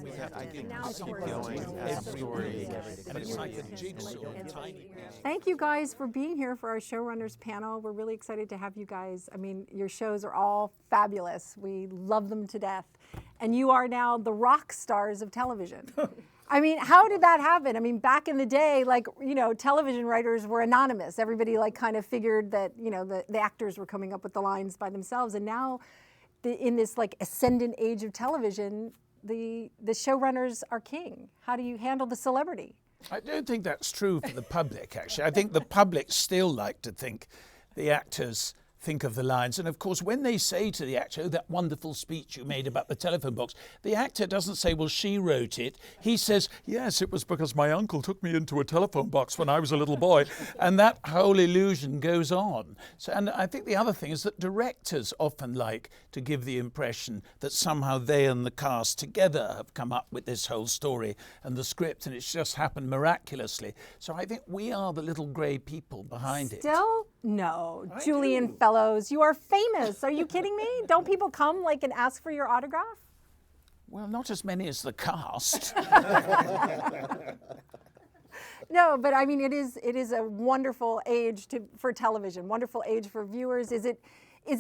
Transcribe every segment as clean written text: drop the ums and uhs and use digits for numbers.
We have to keep going, stories, and it's like a jigsaw, tiny. Thank you guys for being here for our Showrunners panel. We're really excited to have you guys. I mean, your shows are all fabulous. We love them to death. And you are now the rock stars of television. I mean, how did that happen? I mean, back in the day, like, you know, television writers were anonymous. Everybody like kind of figured that, you know, the actors were coming up with the lines by themselves. And now in this like ascendant age of television, the showrunners are king. How do you handle the celebrity? I don't think that's true for the public, actually. I think the public still like to think the actors think of the lines. And of course, when they say to the actor, oh, that wonderful speech you made about the telephone box, the actor doesn't say, well, she wrote it. He says, yes, it was because my uncle took me into a telephone box when I was a little boy. And that whole illusion goes on. So, and I think the other thing is that directors often like to give the impression that somehow they and the cast together have come up with this whole story and the script, and it's just happened miraculously. So I think we are the little grey people behind it. Still? No. Julian Fellowes, you are famous. Are you kidding me? Don't people come like and ask for your autograph? Well, not as many as the cast. No, but I mean, it is a wonderful age for television, wonderful age for viewers. Is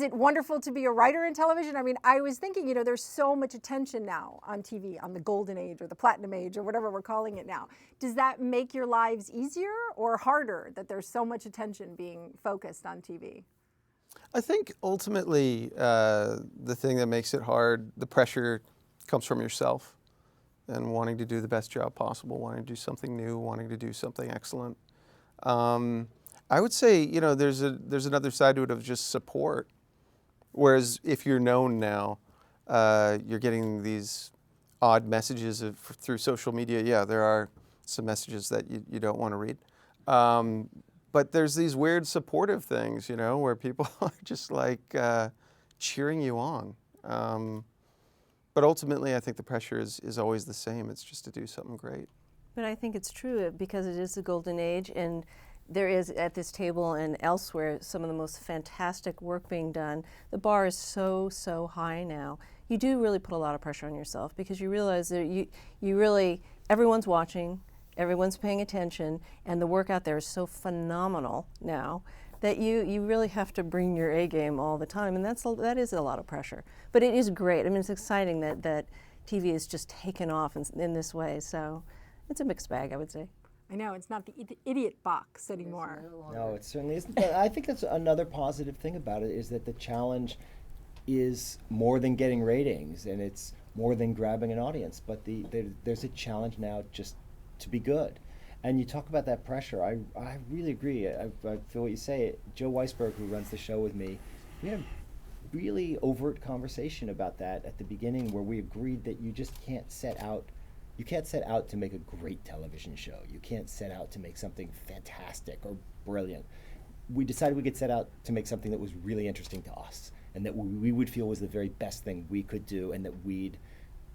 it wonderful to be a writer in television? I mean, I was thinking, you know, there's so much attention now on TV, on the golden age or the platinum age or whatever we're calling it now. Does that make your lives easier or harder that there's so much attention being focused on TV? I think ultimately the thing that makes it hard, the pressure comes from yourself and wanting to do the best job possible, wanting to do something new, wanting to do something excellent. I would say, you know, there's another side to it of just support. Whereas if you're known now, you're getting these odd messages through social media. Yeah, there are some messages that you don't want to read. But there's these weird supportive things, you know, where people are just like cheering you on. But ultimately, I think the pressure is always the same. It's just to do something great. But I think it's true because it is the golden age, and there is at this table and elsewhere some of the most fantastic work being done. The bar is so high now. You do really put a lot of pressure on yourself because you realize that you really, everyone's watching, everyone's paying attention, and the work out there is so phenomenal now that you really have to bring your A game all the time, and that is a lot of pressure. But it is great. I mean, it's exciting that TV is just taken off in this way. So it's a mixed bag, I would say. I know, it's not the idiot box anymore. No, it certainly isn't. But I think that's another positive thing about it is that the challenge is more than getting ratings, and it's more than grabbing an audience. But there's a challenge now just to be good. And you talk about that pressure. I really agree. I feel what you say. Joe Weisberg, who runs the show with me, we had a really overt conversation about that at the beginning where we agreed that you just can't set out. You can't set out to make a great television show. You can't set out to make something fantastic or brilliant. We decided we could set out to make something that was really interesting to us and that we would feel was the very best thing we could do and that we'd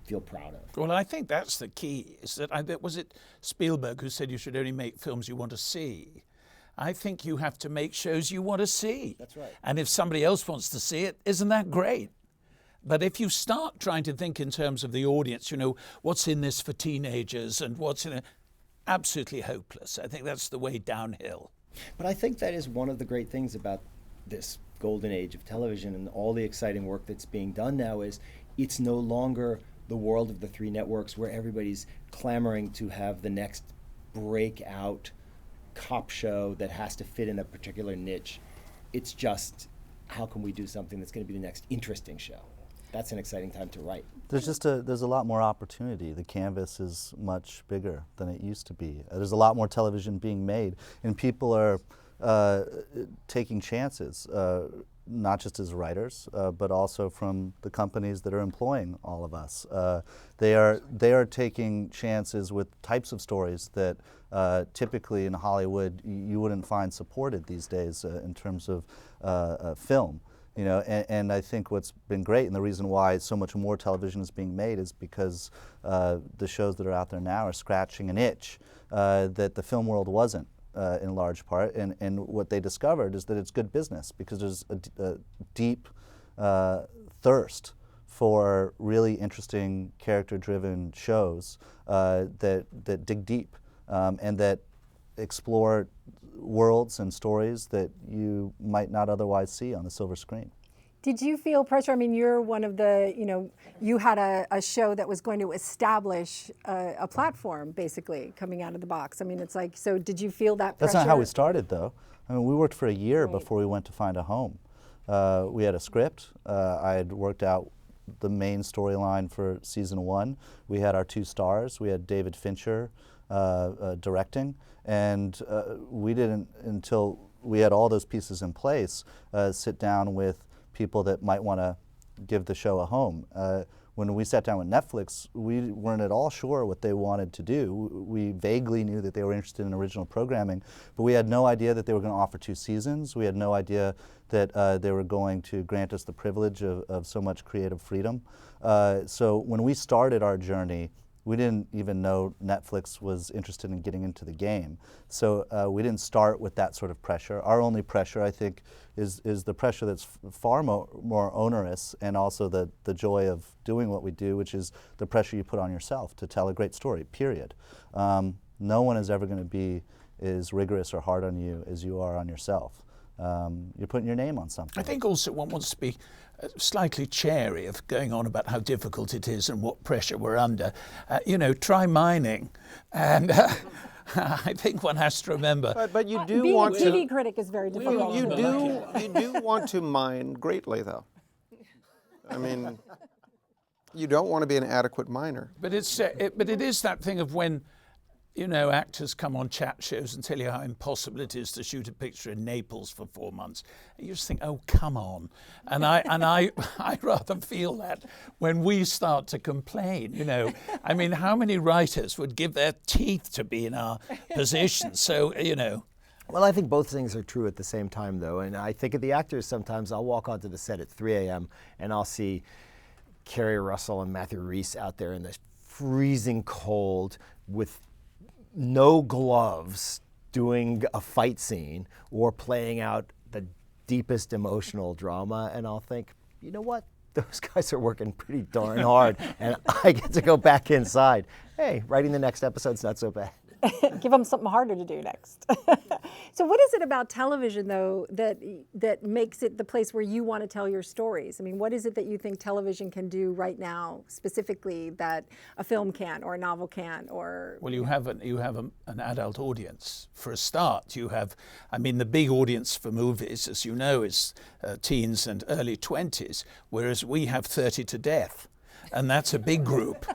feel proud of. Well, I think that's the key, is that was it Spielberg who said you should only make films you want to see? I think you have to make shows you want to see. That's right. And if somebody else wants to see it, isn't that great? But if you start trying to think in terms of the audience, you know, what's in this for teenagers and what's in it, absolutely hopeless. I think that's the way downhill. But I think that is one of the great things about this golden age of television and all the exciting work that's being done now is it's no longer the world of the three networks where everybody's clamoring to have the next breakout cop show that has to fit in a particular niche. It's just, how can we do something that's going to be the next interesting show? That's an exciting time to write. There's a lot more opportunity. The canvas is much bigger than it used to be. There's a lot more television being made, and people are taking chances, not just as writers, but also from the companies that are employing all of us. They are taking chances with types of stories that typically in Hollywood you wouldn't find supported these days in terms of film. You know, and I think what's been great, and the reason why so much more television is being made, is because the shows that are out there now are scratching an itch that the film world wasn't in large part. And what they discovered is that it's good business because there's a deep thirst for really interesting, character-driven shows that dig deep and that explore worlds and stories that you might not otherwise see on the silver screen. Did you feel pressure? I mean, you're one of the, you had a show that was going to establish a platform, basically, coming out of the box. I mean, it's like, so did you feel that pressure? That's not how we started, though. I mean, we worked for a year before we went to find a home. We had a script. I had worked out the main storyline for season 1. We had our 2 stars. We had David Fincher directing, and we didn't, until we had all those pieces in place, sit down with people that might want to give the show a home. When we sat down with Netflix, we weren't at all sure what they wanted to do. We vaguely knew that they were interested in original programming, but we had no idea that they were going to offer 2 seasons. We had no idea that they were going to grant us the privilege of so much creative freedom. So when we started our journey, we didn't even know Netflix was interested in getting into the game. So we didn't start with that sort of pressure. Our only pressure, I think, is the pressure that's far more onerous, and also the joy of doing what we do, which is the pressure you put on yourself to tell a great story, period. No one is ever going to be as rigorous or hard on you as you are on yourself. You're putting your name on something. I think also one wants to be slightly chary of going on about how difficult it is and what pressure we're under. Try mining, and I think one has to remember. But you do being want a to. TV critic is very difficult. You do want to mine greatly, though. I mean, you don't want to be an adequate miner. But it is that thing of when, actors come on chat shows and tell you how impossible it is to shoot a picture in Naples for 4 months. And you just think, oh, come on. And I rather feel that when we start to complain, I mean, how many writers would give their teeth to be in our position? So, Well, I think both things are true at the same time, though. And I think of the actors sometimes. I'll walk onto the set at 3 a.m. and I'll see Kerry Russell and Matthew Rhys out there in the freezing cold with no gloves doing a fight scene or playing out the deepest emotional drama, and I'll think, you know what? Those guys are working pretty darn hard, and I get to go back inside. Hey, writing the next episode's not so bad. Give them something harder to do next. So what is it about television, though, that makes it the place where you want to tell your stories? I mean, what is it that you think television can do right now, specifically, that a film can, or a novel can, or... Well, you have an adult audience. For a start, you have, the big audience for movies, as you know, is teens and early 20s, whereas we have 30 to death, and that's a big group.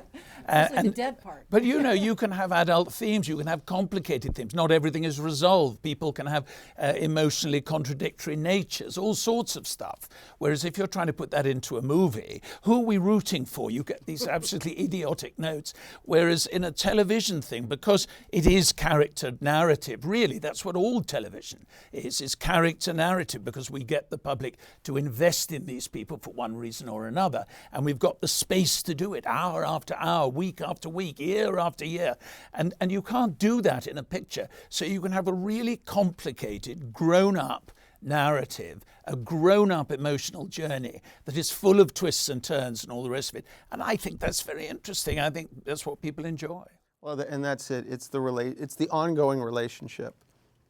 The dead part. But you can have adult themes, you can have complicated themes. Not everything is resolved. People can have emotionally contradictory natures, all sorts of stuff. Whereas if you're trying to put that into a movie, who are we rooting for? You get these absolutely idiotic notes. Whereas in a television thing, because it is character narrative, really, that's what all television is character narrative, because we get the public to invest in these people for one reason or another. And we've got the space to do it, hour after hour, week after week, year after year. And you can't do that in a picture. So you can have a really complicated, grown-up narrative, a grown-up emotional journey that is full of twists and turns and all the rest of it. And I think that's very interesting. I think that's what people enjoy. Well, and that's it. It's the ongoing relationship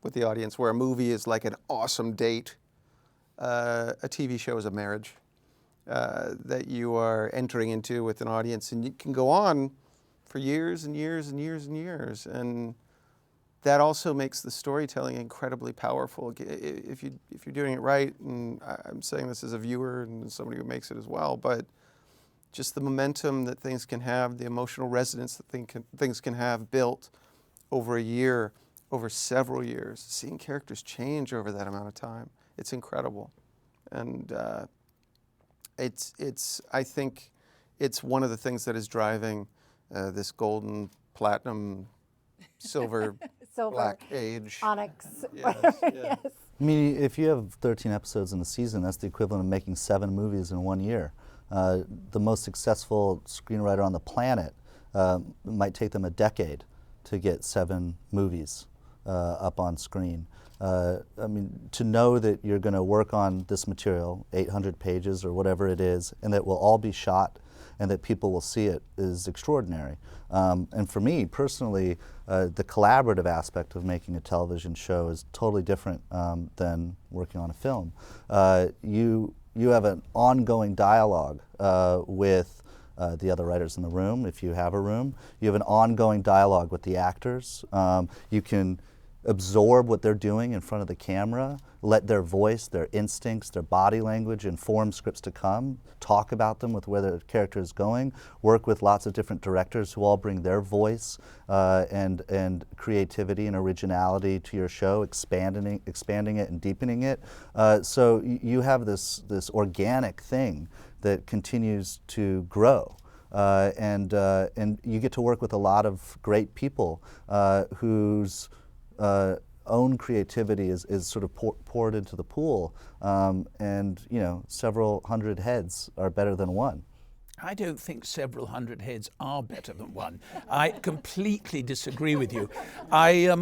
with the audience, where a movie is like an awesome date. A TV show is a marriage that you are entering into with an audience, and it can go on for years and years and years and years. And that also makes the storytelling incredibly powerful if you're doing it right. And I'm saying this as a viewer and somebody who makes it as well, but just the momentum that things can have, the emotional resonance that things can have built over a year, over several years, seeing characters change over that amount of time, it's incredible. And I think it's one of the things that is driving this golden, platinum, silver, black age. Onyx. Yes, yes. I mean, if you have 13 episodes in a season, that's the equivalent of making 7 movies in 1 year. The most successful screenwriter on the planet might take them a decade to get 7 movies up on screen. I mean, to know that you're going to work on this material, 800 pages or whatever it is, and that it will all be shot and that people will see it is extraordinary. And for me personally, the collaborative aspect of making a television show is totally different than working on a film. You have an ongoing dialogue with the other writers in the room, if you have a room. You have an ongoing dialogue with the actors. You can absorb what they're doing in front of the camera, let their voice, their instincts, their body language inform scripts to come, talk about them with where the character is going, work with lots of different directors who all bring their voice and creativity and originality to your show, expanding it and deepening it. So you have this organic thing that continues to grow. And you get to work with a lot of great people whose own creativity is sort of poured into the pool, and several hundred heads are better than one. I don't think several hundred heads are better than one. I completely disagree with you. I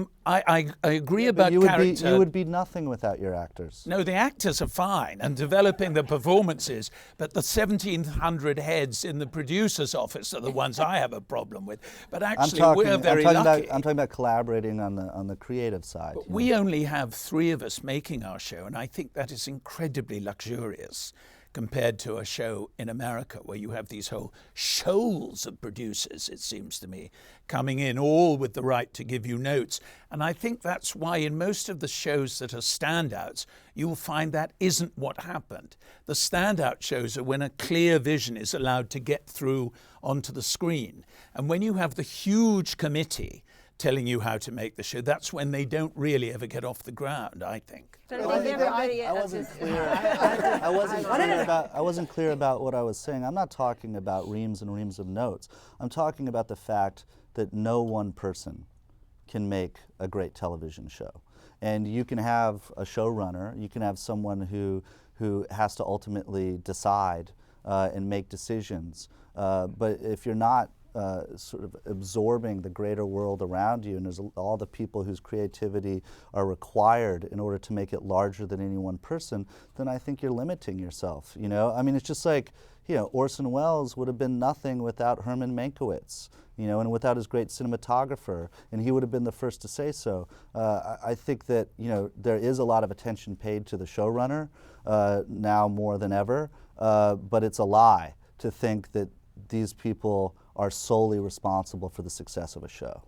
agree about character. You would be nothing without your actors. No, the actors are fine and developing the performances, but the 1,700 heads in the producer's office are the ones I have a problem with. But actually, we're very lucky. I'm talking about collaborating on the creative side. But we only have 3 of us making our show, and I think that is incredibly luxurious compared to a show in America where you have these whole shoals of producers, it seems to me, coming in all with the right to give you notes. And I think that's why in most of the shows that are standouts, you'll find that isn't what happened. The standout shows are when a clear vision is allowed to get through onto the screen. And when you have the huge committee telling you how to make the show, that's when they don't really ever get off the ground, I think. I wasn't clear about what I was saying. I'm not talking about reams and reams of notes. I'm talking about the fact that no one person can make a great television show. And you can have a showrunner, you can have someone who has to ultimately decide and make decisions. But if you're not sort of absorbing the greater world around you, and there's all the people whose creativity are required in order to make it larger than any one person, then I think you're limiting yourself. I mean, it's just like, Orson Welles would have been nothing without Herman Mankiewicz, and without his great cinematographer, and he would have been the first to say so. I think that, there is a lot of attention paid to the showrunner now more than ever, but it's a lie to think that these people are solely responsible for the success of a show.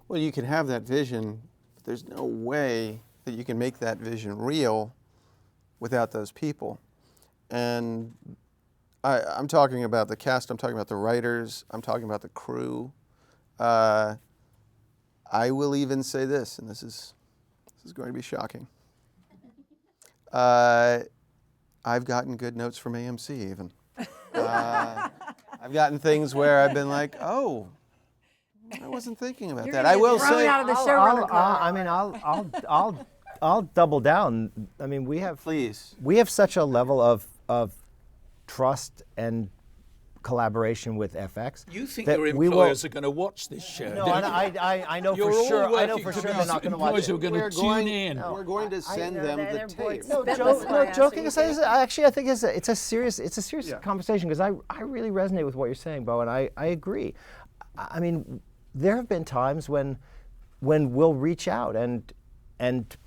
Well, you can have that vision, but there's no way that you can make that vision real without those people. And I'm talking about the cast, I'm talking about the writers, I'm talking about the crew. I will even say this, and this is going to be shocking. I've gotten good notes from AMC even. I've gotten things where I've been like, oh, I wasn't thinking about that. I will say, out of the showrunner club. I mean, I'll double down. I mean, we have such a level of trust and collaboration with FX. You think your employers are going to watch this show? No, I know for sure. I know for sure they're not going to watch it. We're going to tune in. We're going to send them the tape. No, joking aside, actually, I think it's a serious conversation, because I really resonate with what you're saying, Beau, and I agree. I mean, there have been times when we'll reach out and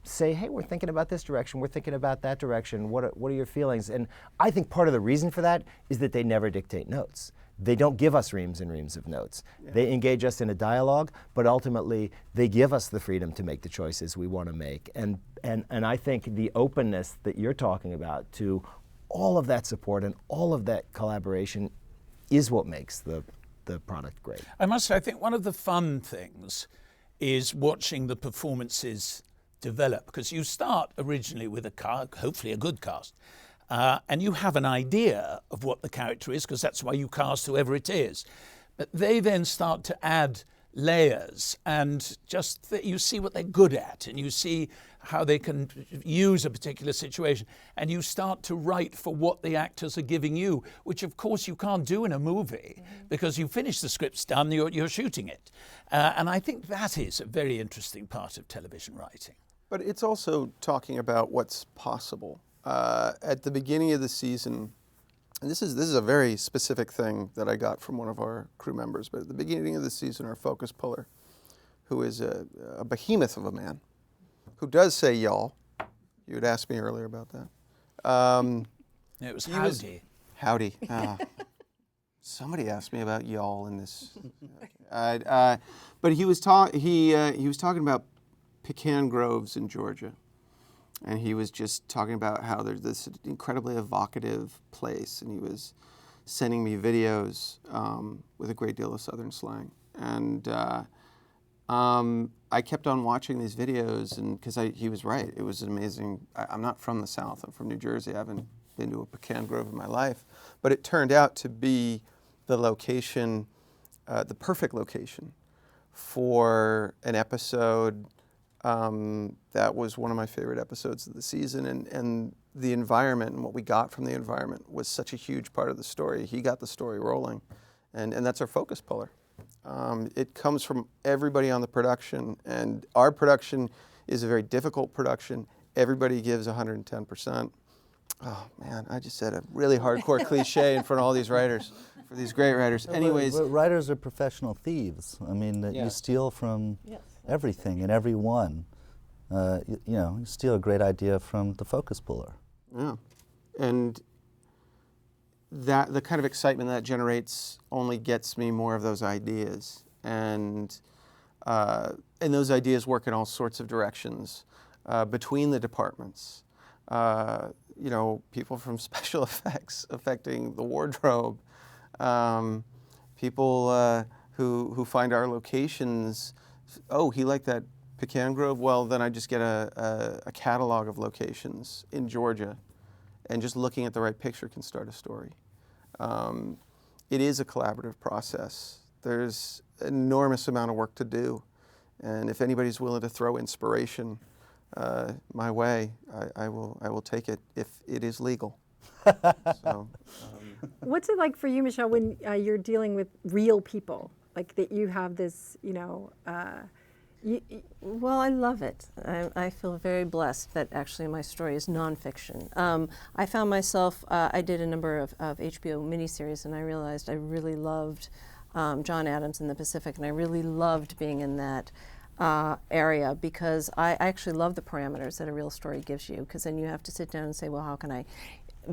say, hey, we're thinking about this direction, we're thinking about that direction, what are your feelings? And I think part of the reason for that is that they never dictate notes. They don't give us reams and reams of notes. Yeah. They engage us in a dialogue, but ultimately they give us the freedom to make the choices we want to make. And I think the openness that you're talking about to all of that support and all of that collaboration is what makes the product great. I must say, I think one of the fun things is watching the performances develop, because you start originally with hopefully a good cast, and you have an idea of what the character is, because that's why you cast whoever it is. But they then start to add layers, and just you see what they're good at, and you see how they can use a particular situation, and you start to write for what the actors are giving you, which of course you can't do in a movie because you finish the script's done, you're shooting it. And I think that is a very interesting part of television writing. But it's also talking about what's possible. At the beginning of the season, and this is a very specific thing that I got from one of our crew members, but at the beginning of the season, our focus puller, who is a behemoth of a man, who does say y'all. You had asked me earlier about that. It was howdy. Howdy. Somebody asked me about y'all in this. But he was talking about pecan groves in Georgia. And he was just talking about how there's this incredibly evocative place. And he was sending me videos with a great deal of Southern slang. And I kept on watching these videos, and because he was right, it was amazing. I'm not from the South. I'm from New Jersey. I haven't been to a pecan grove in my life, but it turned out to be the location, the perfect location for an episode that was one of my favorite episodes of the season, and the environment and what we got from the environment was such a huge part of the story. He got the story rolling, and that's our focus puller. It comes from everybody on the production, and our production is a very difficult production. Everybody gives 110%. Oh man, I just said a really hardcore cliche in front of all these writers, for these great writers. Anyways, but writers are professional thieves. I mean, you steal from everything and everyone. You steal a great idea from the focus puller. Yeah, and that the kind of excitement that generates only gets me more of those ideas, and those ideas work in all sorts of directions between the departments. People from special effects affecting the wardrobe, people who find our locations. Oh, he liked that pecan grove. Well, then I just get a catalog of locations in Georgia. And just looking at the right picture can start a story. It is a collaborative process. There's an enormous amount of work to do. And if anybody's willing to throw inspiration my way, I will take it if it is legal. So, What's it like for you, Michelle, when you're dealing with real people? Like that you have this, Well, I love it. I feel very blessed that actually my story is nonfiction. I found myself, I did a number of HBO miniseries, and I realized I really loved John Adams in the Pacific, and I really loved being in that area because I actually love the parameters that a real story gives you, because then you have to sit down and say, well, how can I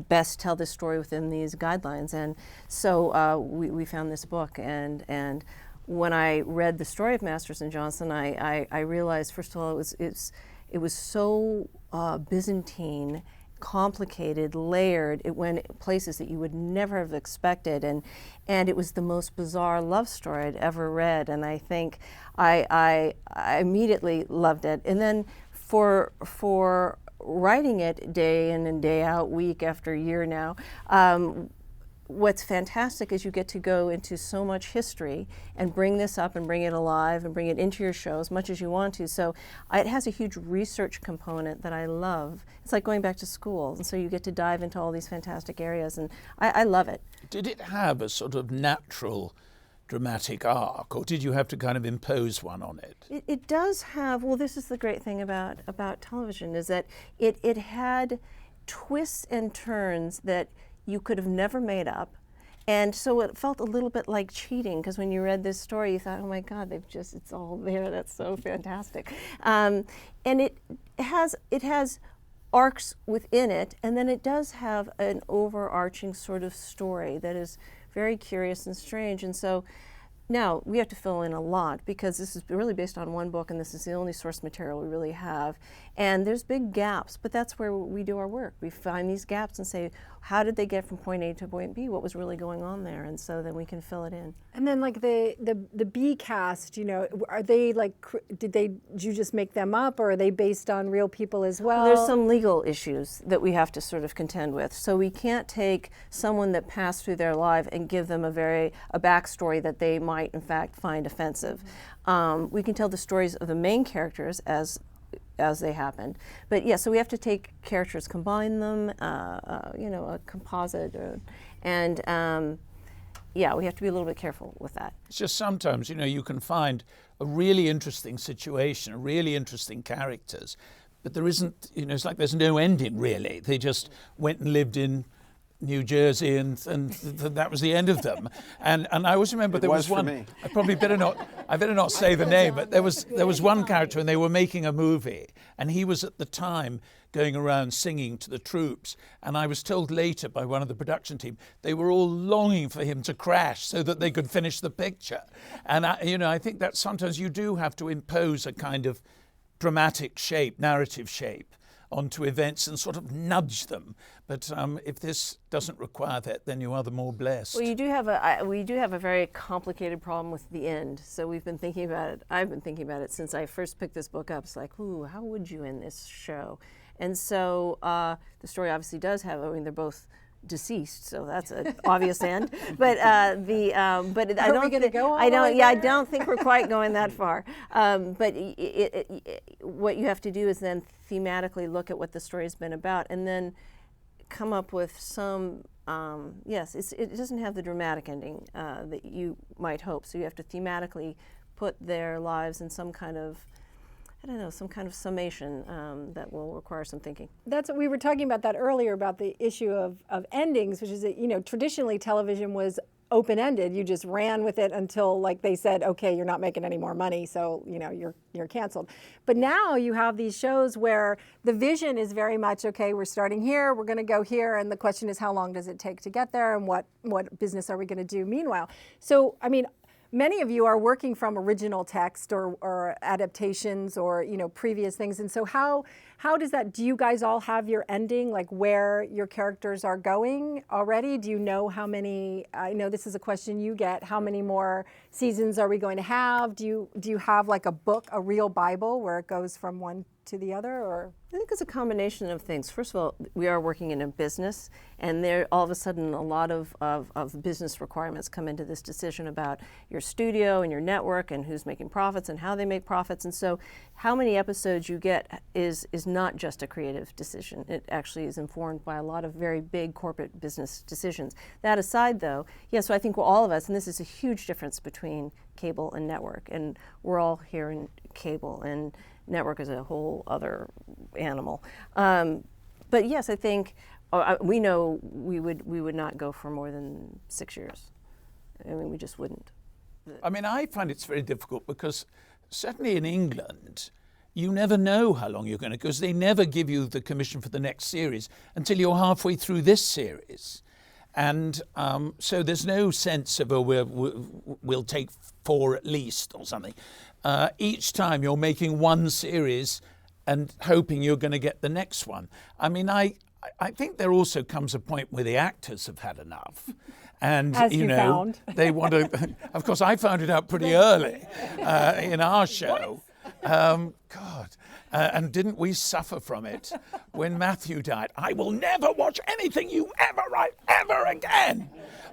best tell this story within these guidelines? And so we found this book, and when I read the story of Masters and Johnson, I realized, first of all, it was so Byzantine, complicated, layered. It went places that you would never have expected, and it was the most bizarre love story I'd ever read. And I think I immediately loved it. And then for writing it day in and day out, week after year now, what's fantastic is you get to go into so much history and bring this up and bring it alive and bring it into your show as much as you want to. So it has a huge research component that I love. It's like going back to school, and so you get to dive into all these fantastic areas, and I love it. Did it have a sort of natural dramatic arc, or did you have to kind of impose one on it? It does have, well, this is the great thing about television, is that it had twists and turns that you could have never made up. And so it felt a little bit like cheating, because when you read this story, you thought, oh my God, it's all there. That's so fantastic. And it has arcs within it, and then it does have an overarching sort of story that is very curious and strange. And so now we have to fill in a lot, because this is really based on one book, and this is the only source material we really have. And there's big gaps, but that's where we do our work. We find these gaps and say, how did they get from point A to point B? What was really going on there? And so then we can fill it in. And then like the B cast, are they like, did you just make them up, or are they based on real people as well? There's some legal issues that we have to sort of contend with. So we can't take someone that passed through their life and give them a backstory that they might in fact find offensive. We can tell the stories of the main characters as as they happened. But yeah, so we have to take characters, combine them, a composite, yeah, we have to be a little bit careful with that. It's just sometimes, you can find a really interesting situation, really interesting characters, but there isn't, it's like there's no ending really. They just went and lived in New Jersey and that was the end of them. And I always remember there was one, me. I better not say the name, but there was one character and they were making a movie and he was at the time going around singing to the troops, and I was told later by one of the production team they were all longing for him to crash so that they could finish the picture. And I think that sometimes you do have to impose a kind of dramatic shape, narrative shape onto events and sort of nudge them. But if this doesn't require that, then you are the more blessed. Well, we do have a very complicated problem with the end. So we've been thinking about it. I've been thinking about it since I first picked this book up. It's like, ooh, how would you end this show? And so the story obviously does have. I mean, they're both deceased, so that's an obvious end. But I don't think we're quite going that far. But what you have to do is then thematically look at what the story has been about, and then come up with some. It doesn't have the dramatic ending that you might hope. So you have to thematically put their lives in some kind of, some kind of summation that will require some thinking. That's what we were talking about that earlier, about the issue of endings, which is that, traditionally television was open-ended. You just ran with it until, like, they said, okay, you're not making any more money, so, you're canceled. But now you have these shows where the vision is very much, okay, we're starting here, we're going to go here, and the question is how long does it take to get there, and what business are we going to do meanwhile? So, I mean, many of you are working from original text or adaptations or previous things, and so how does that? Do you guys all have your ending, like where your characters are going already? Do you know how many? I know this is a question you get. How many more seasons are we going to have? Do you have like a book, a real Bible, where it goes from one to the other, or? I think it's a combination of things. First of all, we are working in a business, and there all of a sudden a lot of business requirements come into this decision about your studio and your network and who's making profits and how they make profits. And so how many episodes you get is not just a creative decision. It actually is informed by a lot of very big corporate business decisions. That aside, though, so I think all of us, and this is a huge difference between cable and network, and we're all here in cable, and network is a whole other animal. But yes, I think we know we would not go for more than 6 years. I mean, we just wouldn't. I mean, I find it's very difficult because certainly in England, you never know how long you're going to, because they never give you the commission for the next series until you're halfway through this series. And so there's no sense of, we'll take 4 at least or something. Each time you're making one series and hoping you're going to get the next one. I mean, I think there also comes a point where the actors have had enough. And, as you found. They want to, of course, I found it out pretty early in our show. And didn't we suffer from it when Matthew died? I will never watch anything you ever write ever again.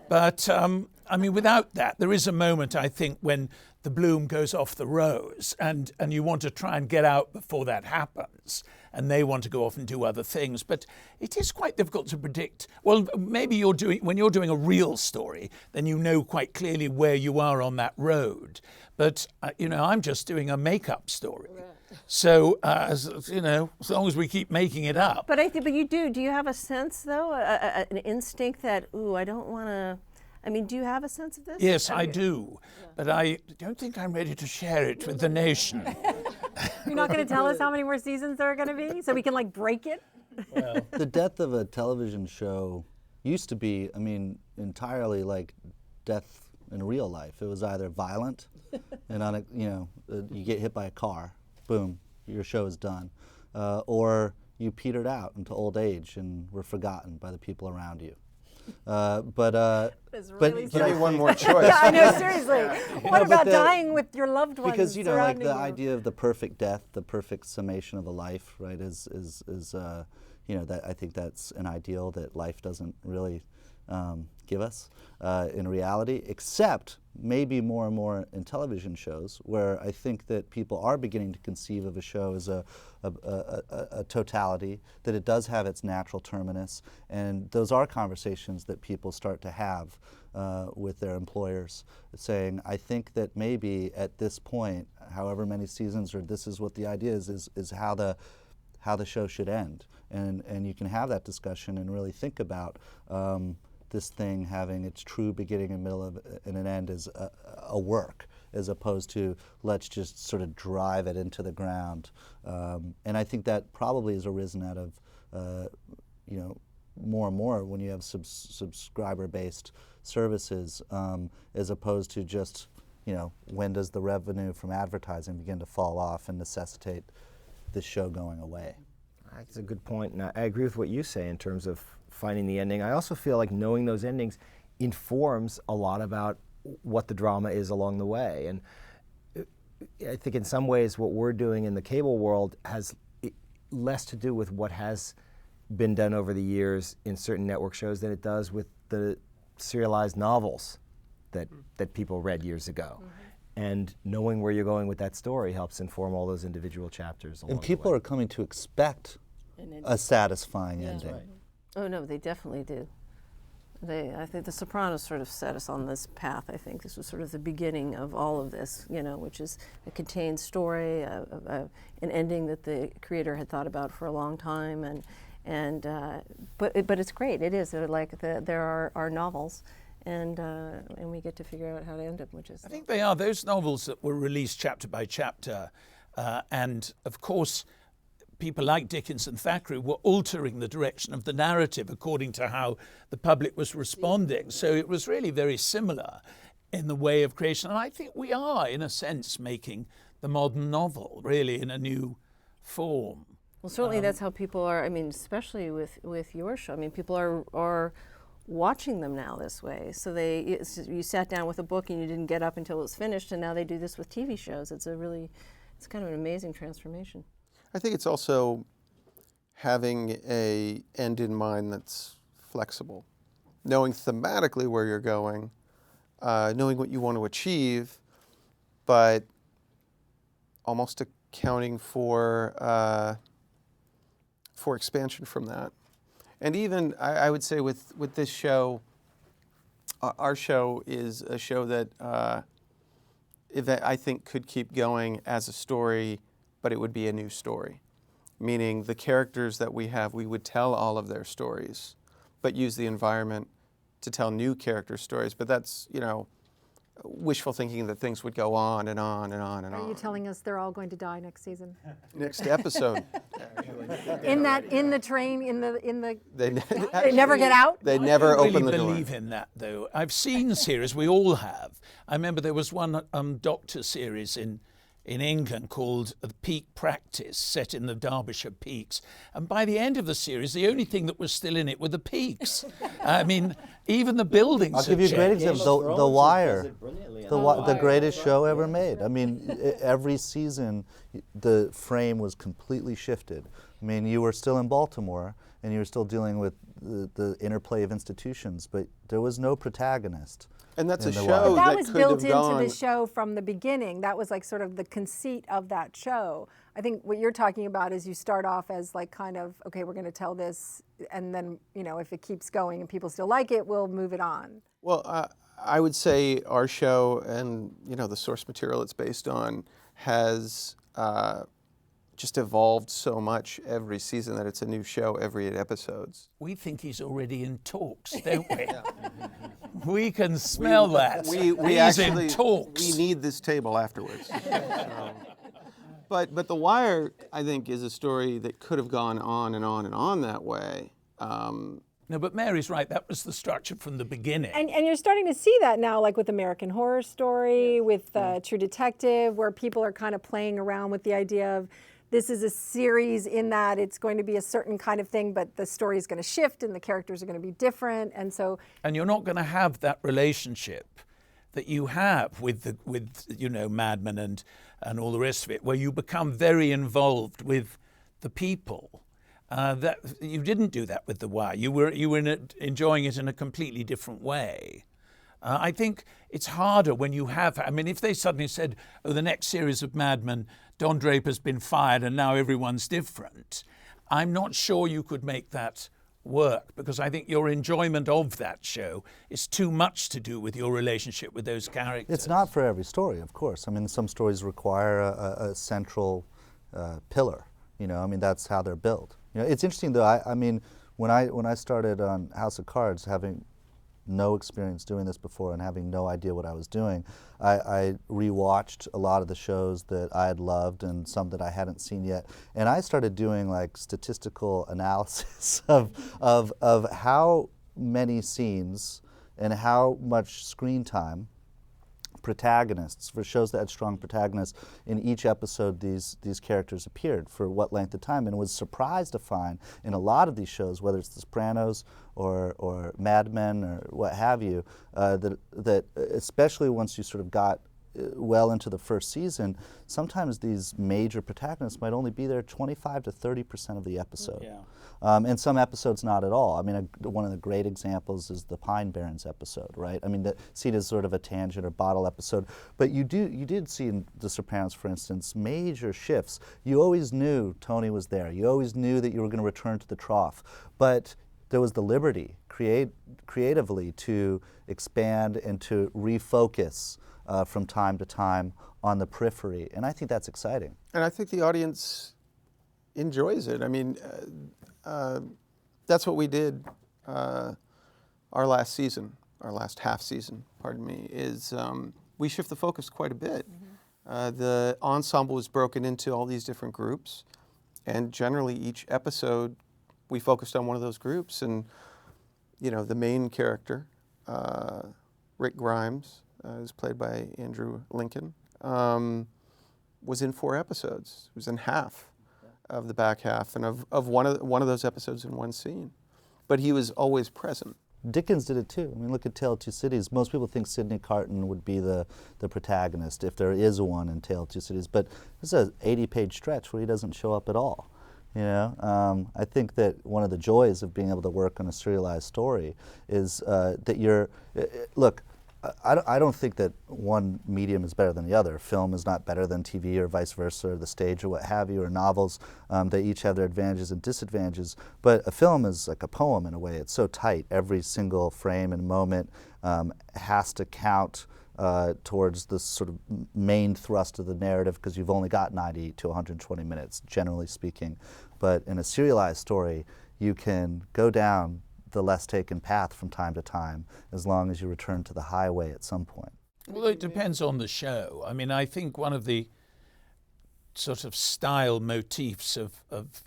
But I mean, without that, there is a moment, I think, when the bloom goes off the rose and you want to try and get out before that happens, and they want to go off and do other things. But it is quite difficult to predict. Well, maybe when you're doing a real story, then you know quite clearly where you are on that road. But, I'm just doing a make-up story. So, as long as we keep making it up. But you do you have a sense, though, an instinct that, I don't want to, I mean, do you have a sense of this? Yes, I do. Yeah. But I don't think I'm ready to share it with the nation. You're not going to tell us how many more seasons there are going to be so we can, break it? Well, the death of a television show used to be, entirely like death in real life. It was either violent and, you get hit by a car, boom, your show is done. Or you petered out into old age and were forgotten by the people around you. But give me one more choice. Yeah, I know, seriously. What about dying with your loved ones? Because surrounding the you? idea of the perfect death, the perfect summation of a life, right? Is that I think that's an ideal that life doesn't really give us in reality, except maybe more and more in television shows, where I think that people are beginning to conceive of a show as a totality, that it does have its natural terminus, and those are conversations that people start to have with their employers, saying, I think that maybe at this point, however many seasons, or this is what the idea is how the show should end. And you can have that discussion and really think about this thing having its true beginning and middle and an end as a work, as opposed to let's just sort of drive it into the ground. And I think that probably has arisen out of more and more when you have subscriber-based services, as opposed to just when does the revenue from advertising begin to fall off and necessitate this show going away. That's a good point, and I agree with what you say in terms of finding the ending. I also feel like knowing those endings informs a lot about what the drama is along the way. And I think in some ways what we're doing in the cable world has less to do with what has been done over the years in certain network shows than it does with the serialized novels that people read years ago. Mm-hmm. And knowing where you're going with that story helps inform all those individual chapters along the way. And people are coming to expect a satisfying ending. Right. Oh no, they definitely do. I think The Sopranos sort of set us on this path. I think this was sort of the beginning of all of this, which is a contained story, an ending that the creator had thought about for a long time, but it's great. It is there are novels, and we get to figure out how to end them, which is. I think they are those novels that were released chapter by chapter, and of course, people like Dickens and Thackeray were altering the direction of the narrative according to how the public was responding. So it was really very similar in the way of creation. And I think we are, in a sense, making the modern novel really in a new form. Well, certainly that's how people are. I mean, especially with your show. I mean, people are watching them now this way. So you sat down with a book and you didn't get up until it was finished, and now they do this with TV shows. It's kind of an amazing transformation. I think it's also having an end in mind that's flexible, knowing thematically where you're going, knowing what you want to achieve, but almost accounting for expansion from that. And even, I would say with this show, our show is a show that I think could keep going as a story, but it would be a new story, meaning the characters that we have, we would tell all of their stories, but use the environment to tell new character stories. But that's, wishful thinking that things would go on and on and on and on. Are you telling us they're all going to die next season? Next episode. In the train, they never get out? They never open the door. I really believe in that, though. I've seen series, we all have. I remember there was one Doctor series in England called The Peak Practice, set in the Derbyshire Peaks. And by the end of the series, the only thing that was still in it were the peaks. I mean, even the buildings I'll give you a great example. The Wire, the greatest show ever made. I mean, every season, the frame was completely shifted. I mean, you were still in Baltimore, and you were still dealing with the interplay of institutions, but there was no protagonist. And that's a show that was built into gone. the show from the beginning. That was like sort of the conceit of that show. I think what you're talking about is you start off as like kind of, okay, we're going to tell this, and then, if it keeps going and people still like it, we'll move it on. Well, I would say our show and, the source material it's based on has just evolved so much every season that it's a new show every 8 episodes. We think he's already in talks, don't we? We can smell that. We he's actually, in talks. We need this table afterwards. But The Wire, I think, is a story that could have gone on and on and on that way. No, but Mary's right. That was the structure from the beginning. And you're starting to see that now, like with American Horror Story, with True Detective, where people are kind of playing around with the idea of this is a series in that it's going to be a certain kind of thing, but the story is going to shift and the characters are going to be different. And you're not going to have that relationship that you have with Mad Men and all the rest of it, where you become very involved with the people. That you didn't do that with The Wire. You were enjoying it in a completely different way. I think it's harder when you have. I mean, if they suddenly said, "Oh, the next series of Mad Men, Don Draper's been fired, and now everyone's different," I'm not sure you could make that work, because I think your enjoyment of that show is too much to do with your relationship with those characters. It's not for every story, of course. I mean, some stories require a central pillar. You know, I mean, that's how they're built. You know, it's interesting though. I mean, when I started on House of Cards, having no experience doing this before and having no idea what I was doing, I rewatched a lot of the shows that I had loved and some that I hadn't seen yet, and I started doing like statistical analysis of how many scenes and how much screen time protagonists, for shows that had strong protagonists, in each episode these characters appeared for what length of time, and was surprised to find in a lot of these shows, whether it's The Sopranos or Mad Men or what have you, that especially once you sort of got well into the first season, sometimes these major protagonists might only be there 25 to 30% of the episode. Yeah. And some episodes not at all. I mean, one of the great examples is the Pine Barrens episode, right? I mean, see it as sort of a tangent or bottle episode, but you did see in The Sopranos, for instance, major shifts. You always knew Tony was there. You always knew that you were going to return to the trough, but there was the liberty creatively to expand and to refocus from time to time on the periphery, and I think that's exciting. And I think the audience enjoys it. I mean, that's what we did our last season, our last half season, pardon me, is we shift the focus quite a bit. The ensemble was broken into all these different groups, and generally each episode we focused on one of those groups, and you know, the main character, Rick Grimes, who's played by Andrew Lincoln, was in 4 episodes. It was in half of the back half, and of one of those episodes in one scene. But he was always present. Dickens did it too. I mean, look at Tale of Two Cities. Most people think Sidney Carton would be the protagonist, if there is one in Tale of Two Cities. But this is an 80-page stretch where he doesn't show up at all. You know, I think that one of the joys of being able to work on a serialized story is that you're, look, I don't think that one medium is better than the other. Film is not better than TV or vice versa, or the stage or what have you, or novels. They each have their advantages and disadvantages. But a film is like a poem in a way. It's so tight. Every single frame and moment has to count towards the sort of main thrust of the narrative, because you've only got 90 to 120 minutes, generally speaking. But in a serialized story, you can go down the less taken path from time to time, as long as you return to the highway at some point. Well, it depends on the show. I mean, I think one of the sort of style motifs of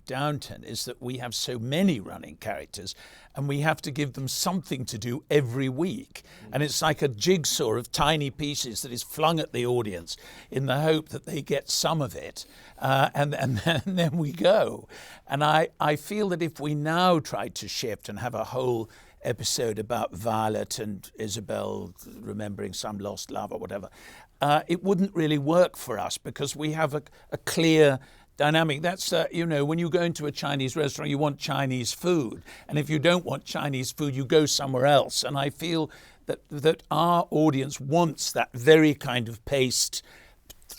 Downton is that we have so many running characters, and we have to give them something to do every week. And it's like a jigsaw of tiny pieces that is flung at the audience in the hope that they get some of it. And then we go. And I feel that if we now tried to shift and have a whole episode about Violet and Isabel remembering some lost love or whatever, it wouldn't really work for us, because we have a clear dynamic. That's, you know, when you go into a Chinese restaurant, you want Chinese food. And if you don't want Chinese food, you go somewhere else. And I feel that our audience wants that very kind of paced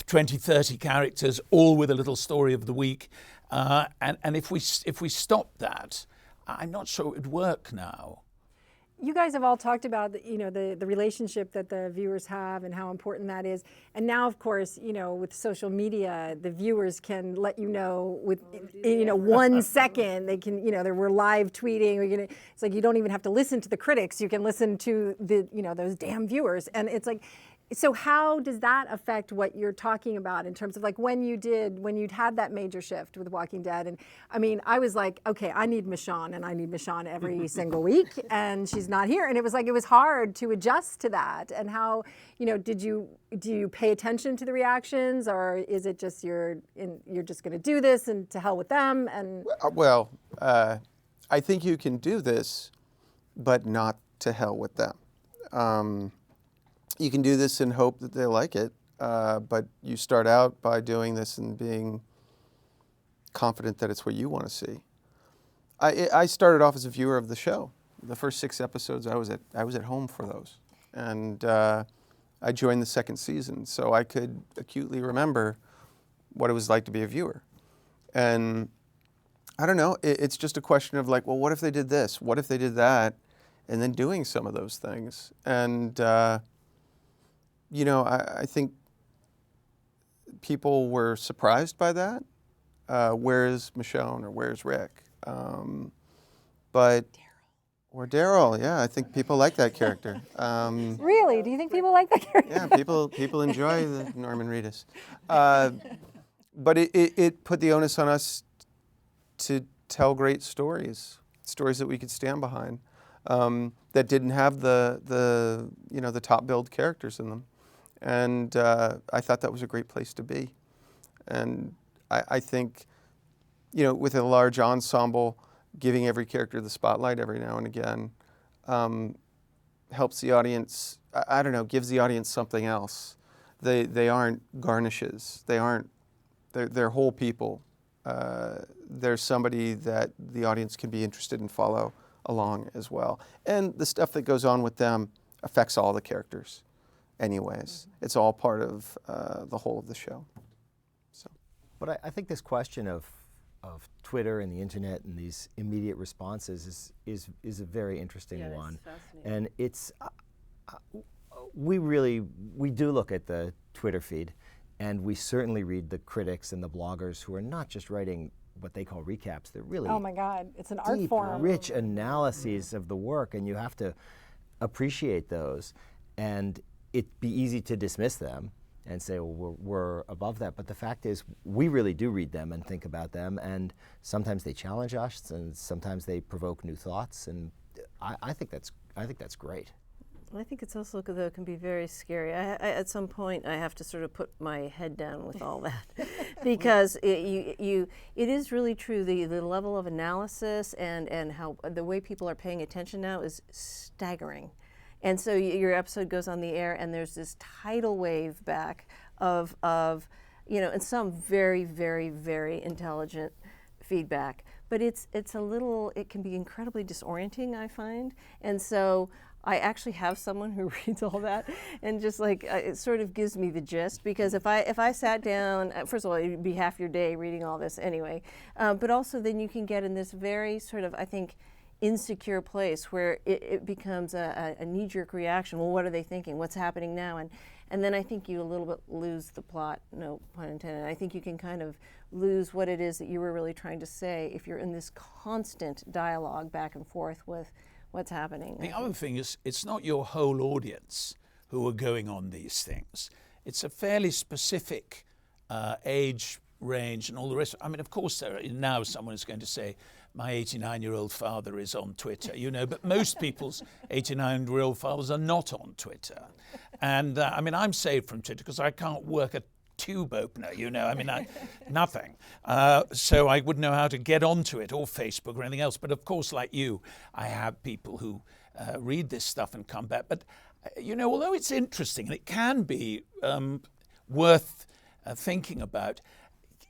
20, 30 characters, all with a little story of the week. And if we stop that, I'm not sure it would work now. You guys have all talked about the relationship that the viewers have and how important that is. And now, of course, with social media, the viewers can let you know with 1 second. They can, we're live tweeting. It's like you don't even have to listen to the critics. You can listen to those damn viewers. And it's like, so how does that affect what you're talking about in terms of like when you'd had that major shift with Walking Dead? And I mean, I was like, okay, I need Michonne, and I need Michonne every single week, and she's not here. And it was hard to adjust to that. And how, do you pay attention to the reactions, or is it just you're just going to do this and to hell with them? And well, I think you can do this, but not to hell with them. You can do this and hope that they like it, but you start out by doing this and being confident that it's what you want to see. I started off as a viewer of the show. The first 6 episodes, I was at home for those, and I joined the second season, so I could acutely remember what it was like to be a viewer. And I don't know, it's just a question of like, well, what if they did this? What if they did that? And then doing some of those things. And, you know, I think people were surprised by that. Where's Michonne or where's Rick? But or Daryl, yeah, I think people like that character. Really? Do you think people like that character? Yeah, people enjoy the Norman Reedus. But it put the onus on us to tell great stories that we could stand behind, that didn't have the you know, the top billed characters in them. And I thought that was a great place to be. And I think, you know, with a large ensemble, giving every character the spotlight every now and again helps the audience, I don't know, gives the audience something else. They aren't garnishes. They're whole people. There's somebody that the audience can be interested in, follow along as well. And the stuff that goes on with them affects all the characters anyways. It's all part of the whole of the show. So. But I think this question of Twitter and the internet and these immediate responses is a very interesting one. And it's we do look at the Twitter feed, and we certainly read the critics and the bloggers who are not just writing what they call recaps. They're really, oh my God, it's an art form. rich analyses of the work, and you have to appreciate those. And it'd be easy to dismiss them and say, well, we're above that. But the fact is, we really do read them and think about them, and sometimes they challenge us, and sometimes they provoke new thoughts, and I think that's great. I think it's also, though, can be very scary. At some point, I have to sort of put my head down with all that, because it is really true. The level of analysis and how the way people are paying attention now is staggering. And so your episode goes on the air, and there's this tidal wave back of you know, and some very, very, very intelligent feedback. But it can be incredibly disorienting, I find. And so I actually have someone who reads all that, and just like it sort of gives me the gist, because if I sat down, first of all, it'd be half your day reading all this anyway, but also then you can get in this very sort of, I think, insecure place where it becomes a knee-jerk reaction. Well, what are they thinking? What's happening now? And then I think you a little bit lose the plot, no pun intended. I think you can kind of lose what it is that you were really trying to say if you're in this constant dialogue back and forth with what's happening. The other thing is, it's not your whole audience who are going on these things. It's a fairly specific age range and all the rest. I mean, of course, now someone is going to say, my 89-year-old father is on Twitter, you know, but most people's 89-year-old fathers are not on Twitter. And I mean, I'm saved from Twitter because I can't work a tube opener, you know, I mean, nothing. So I wouldn't know how to get onto it, or Facebook or anything else. But of course, like you, I have people who read this stuff and come back. But, you know, although it's interesting and it can be worth thinking about,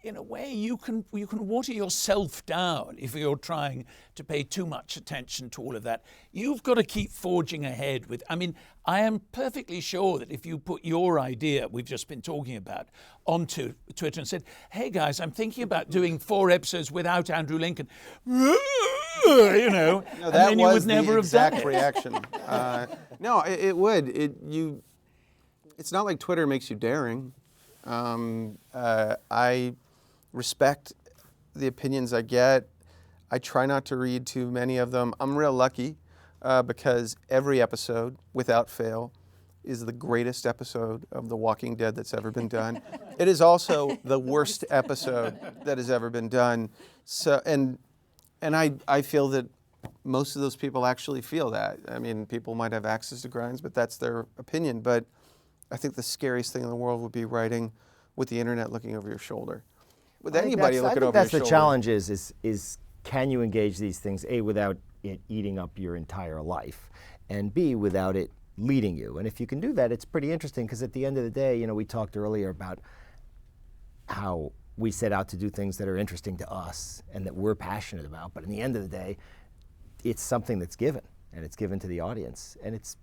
in a way, you can water yourself down if you're trying to pay too much attention to all of that. You've got to keep forging ahead with, I mean, I am perfectly sure that if you put your idea we've just been talking about onto Twitter and said, hey guys, I'm thinking about doing 4 episodes without Andrew Lincoln, you know, No, and that then you was would never the have done exact it. reaction. No, it would. It's not like Twitter makes you daring. I respect the opinions I get. I try not to read too many of them. I'm real lucky because every episode, without fail, is the greatest episode of The Walking Dead that's ever been done. It is also the worst episode that has ever been done. So, and I feel that most of those people actually feel that. I mean, people might have access to grinds, but that's their opinion. But I think the scariest thing in the world would be writing with the internet looking over your shoulder. With anybody looking over your shoulder. That's the challenge is can you engage these things, A, without it eating up your entire life, and B, without it leading you. And if you can do that, it's pretty interesting, because at the end of the day, you know, we talked earlier about how we set out to do things that are interesting to us and that we're passionate about. But in the end of the day, it's something that's given, and it's given to the audience. And it's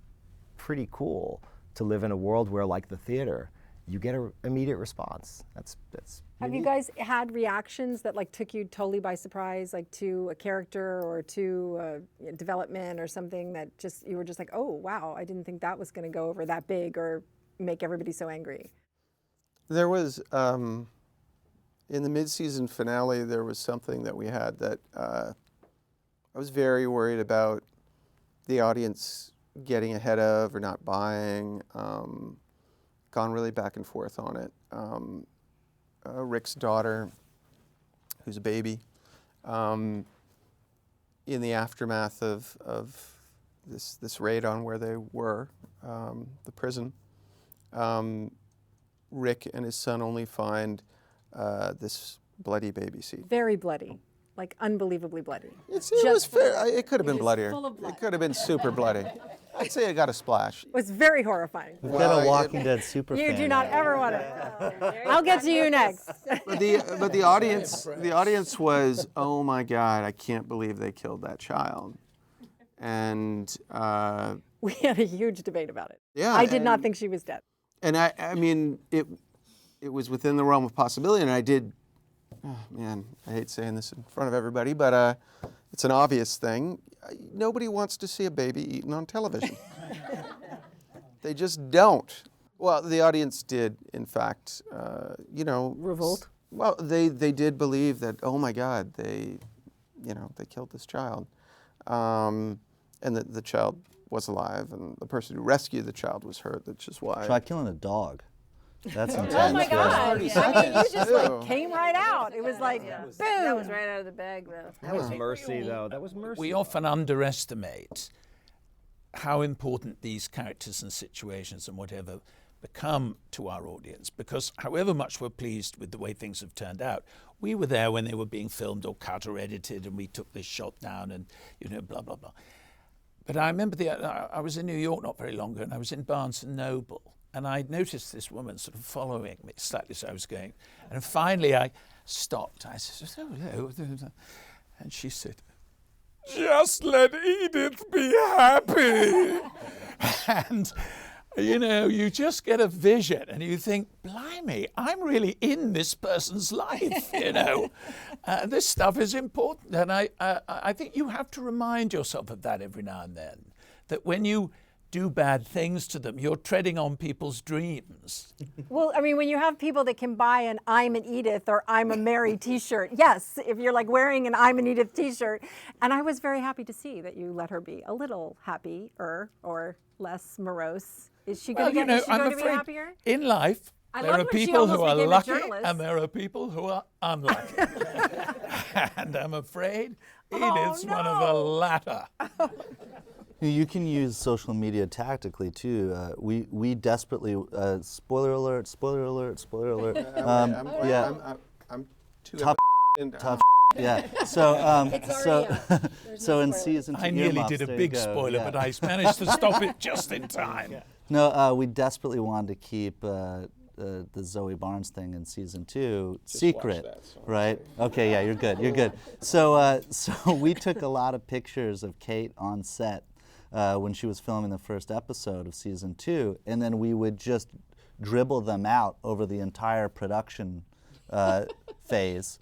pretty cool to live in a world where, like the theater, you get an immediate response. That's Have you unique. guys had reactions that like took you totally by surprise, like to a character or to development or something that just you were just like, oh wow, I didn't think that was going to go over that big or make everybody so angry? There was, in the mid-season finale, there was something that we had that I was very worried about the audience getting ahead of or not buying, gone really back and forth on it. Rick's daughter, who's a baby, in the aftermath of this raid on where they were, the prison, Rick and his son only find this bloody baby seat. Very bloody, like unbelievably bloody. It was fair. It could have been was bloodier. full of blood. It could have been super bloody. I'd say it got a splash. It was very horrifying. We've got a Walking Dead super You fan. do not ever want to. I'll get to you next. But the audience was, oh my God, I can't believe they killed that child. And We had a huge debate about it. yeah, I did not think she was dead. And I mean, it was within the realm of possibility, and I did. Oh man, I hate saying this in front of everybody, but it's an obvious thing. Nobody wants to see a baby eaten on television. They just don't. Well, the audience did, in fact, Revolt? Well, they did believe that, oh my God, they killed this child, and that the child was alive, and the person who rescued the child was hurt. That's just why. Try killing a dog. That's intense. Oh my God! 30 I mean, seconds, you just too. like came right out. It was like, boom. That was right out of the bag, though. That was mercy, though. That was mercy. We often underestimate how important these characters and situations and whatever become to our audience, because however much we're pleased with the way things have turned out, we were there when they were being filmed or cut or edited, and we took this shot down and, blah, blah, blah. But I remember I was in New York not very long ago, and I was in Barnes & Noble, and I noticed this woman sort of following me slightly as I was going. And finally I stopped. I said, oh, hello. And she said, just let Edith be happy. And, you just get a vision and you think, blimey, I'm really in this person's life, This stuff is important. And I think you have to remind yourself of that every now and then, that when you do bad things to them, you're treading on people's dreams. Well, I mean, when you have people that can buy an I'm an Edith or I'm a Mary t-shirt, yes, if you're like wearing an I'm an Edith t-shirt. And I was very happy to see that you let her be a little happier or less morose. Is she going to be happier? In life, I there love are when she people who almost are became a lucky journalist. and there are people who are unlucky. And I'm afraid Edith's one of the latter. You can use social media tactically too. We desperately spoiler alert. I'm too Tough. into Tough. Yeah. So so in season 2, I nearly earmuffs, did a there you big go, spoiler, yeah. but I managed to stop it just in time. No, we desperately wanted to keep the Zoe Barnes thing in season 2 secret, that, so right? Okay, yeah, you're good. You're good. So we took a lot of pictures of Kate on set when she was filming the first episode of season 2, and then we would just dribble them out over the entire production phase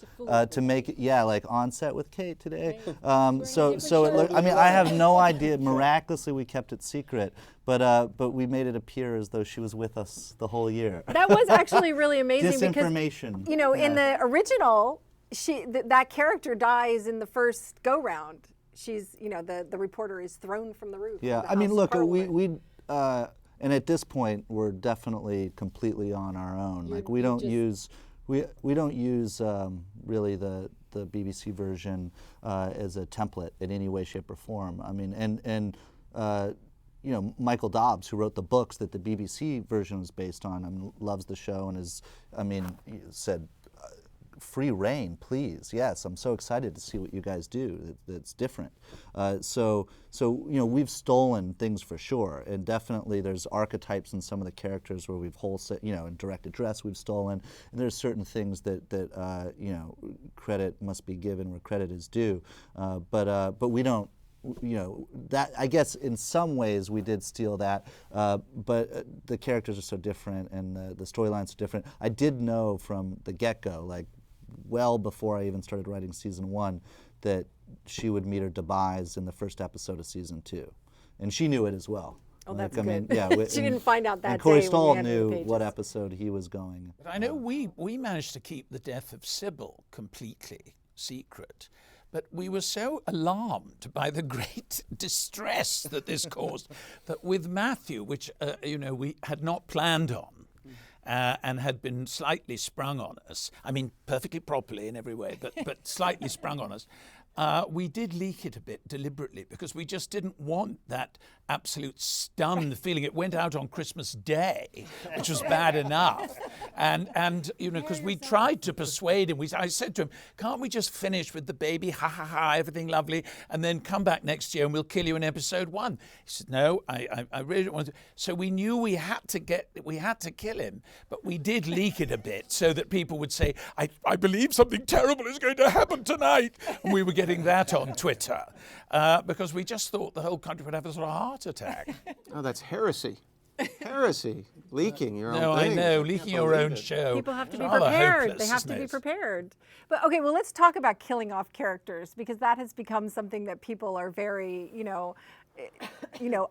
to make it, like on set with Kate today. So it looked, I mean, I have no idea. Miraculously, we kept it secret, but we made it appear as though she was with us the whole year. That was actually really amazing Disinformation. because, in the original, that character dies in the first go-round. She's, the reporter is thrown from the roof. Yeah, of the I mean, House look, of Parliament. we and at this point, we're definitely completely on our own. Like we don't use really the BBC version as a template in any way, shape, or form. I mean, and Michael Dobbs, who wrote the books that the BBC version was based on, loves the show and he said free reign, please. Yes, I'm so excited to see what you guys do. That's different. So we've stolen things for sure, and definitely there's archetypes in some of the characters where we've in direct address we've stolen, and there's certain things that credit must be given where credit is due, but we don't. That I guess in some ways we did steal that, but the characters are so different and the storylines are different. I did know from the get-go, like well before I even started writing season 1, that she would meet her demise in the first episode of season 2, and she knew it as well. Oh, that's good. She didn't find out that and Corey day Stoll when we had knew the pages. what episode he was going. But I know we managed to keep the death of Sybil completely secret. But we were so alarmed by the great distress that this caused that with Matthew, which we had not planned on and had been slightly sprung on us, I mean perfectly properly in every way, but slightly sprung on us, we did leak it a bit deliberately because we just didn't want that absolute stunned feeling. It went out on Christmas Day, which was bad enough. And because we tried to persuade him. I said to him, can't we just finish with the baby, ha ha ha, everything lovely, and then come back next year and we'll kill you in episode 1. He said, no, I really don't want to. So we knew we had to kill him, but we did leak it a bit so that people would say, I believe something terrible is going to happen tonight. And we were getting that on Twitter because we just thought the whole country would have a sort of heart attack. Oh, that's heresy. Heresy. Leaking your own No, thing. I know, leaking your own show. People have to be Rather prepared. hopeless, They have isn't to be it? prepared. But okay, well, let's talk about killing off characters because that has become something that people are very,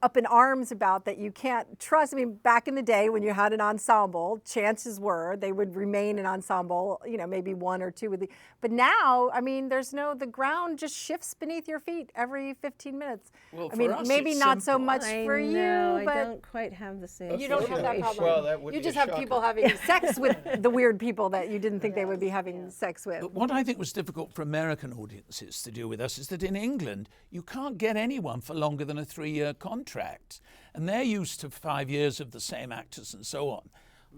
up in arms about, that you can't trust. I mean, back in the day when you had an ensemble, chances were they would remain an ensemble, maybe 1 or 2 with but now, I mean, the ground just shifts beneath your feet every 15 minutes. Well, I mean, for us, maybe it's not so simple. much I for know, you, but I don't quite have the same. you don't have that problem. Well, that would you be just a have shocker. people having sex with the weird people that you didn't think they would be having sex with. But what I think was difficult for American audiences to deal with us is that in England, you can't get anyone for longer than a 3-year contract. And they're used to 5 years of the same actors and so on.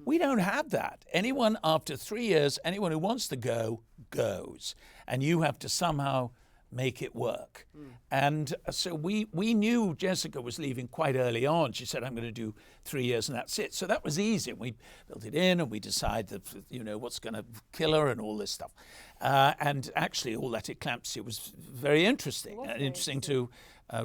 We don't have that. Anyone after 3 years, anyone who wants to go, goes. And you have to somehow make it work. And so we knew Jessica was leaving quite early on. She said, I'm going to do 3 years and that's it. So that was easy. We built it in and we decided, what's going to kill her and all this stuff. And actually all that eclampsia was very interesting and interesting to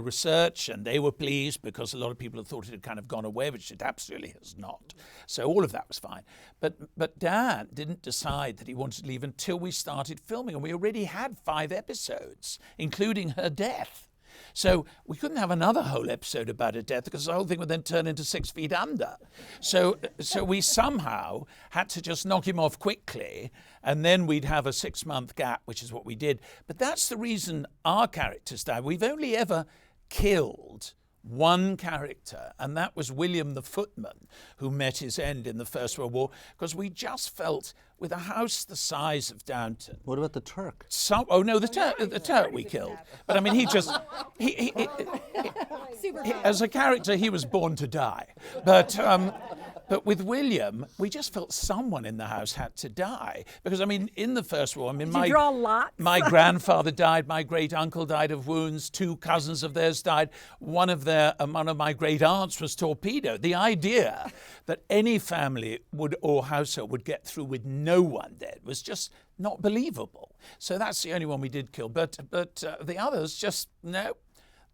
research, and they were pleased because a lot of people had thought it had kind of gone away, which it absolutely has not. So all of that was fine. But Dan didn't decide that he wanted to leave until we started filming, and we already had 5 episodes, including her death. So we couldn't have another whole episode about her death because the whole thing would then turn into 6 Feet Under. So we somehow had to just knock him off quickly, and then we'd have a 6-month gap, which is what we did. But that's the reason our characters died. We've only ever killed one character, and that was William the footman, who met his end in the First World War, because we just felt with a house the size of Downton. What about the Turk? The Turk we killed. But I mean, he as a character, he was born to die. But with William, we just felt someone in the house had to die. Because, I mean, in the First War, Did you draw lots? my grandfather died, my great-uncle died of wounds, 2 cousins of theirs died, one of my great-aunts was torpedoed. The idea that any family or household would get through with no one dead was just not believable. So that's the only one we did kill. But the others just, no,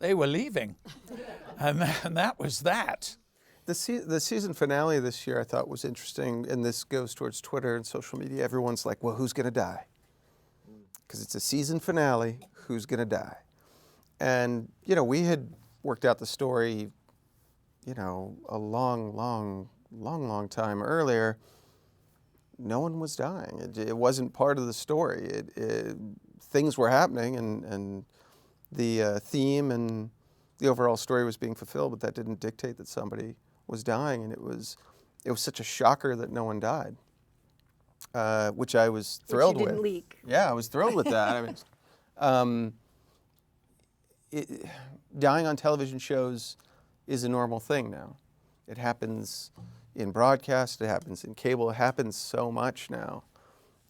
they were leaving. and that was that. The season finale this year I thought was interesting, and this goes towards Twitter and social media. Everyone's like, well, who's going to die? Because it's a season finale, who's going to die? And, we had worked out the story, a long time earlier. No one was dying. It wasn't part of the story. Things were happening, and the theme and the overall story was being fulfilled, but that didn't dictate that somebody was dying, and it was such a shocker that no one died, which I was thrilled with. Which you didn't leak. Yeah, I was thrilled with that. I mean, dying on television shows is a normal thing now. It happens in broadcast, it happens in cable, it happens so much now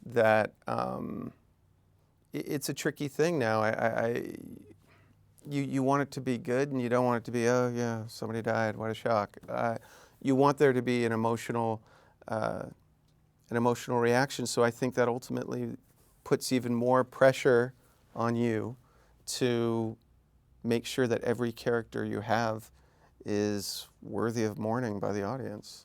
that it's a tricky thing now. You want it to be good, and you don't want it to be, oh yeah, somebody died, what a shock. You want there to be an emotional reaction. So I think that ultimately puts even more pressure on you to make sure that every character you have is worthy of mourning by the audience.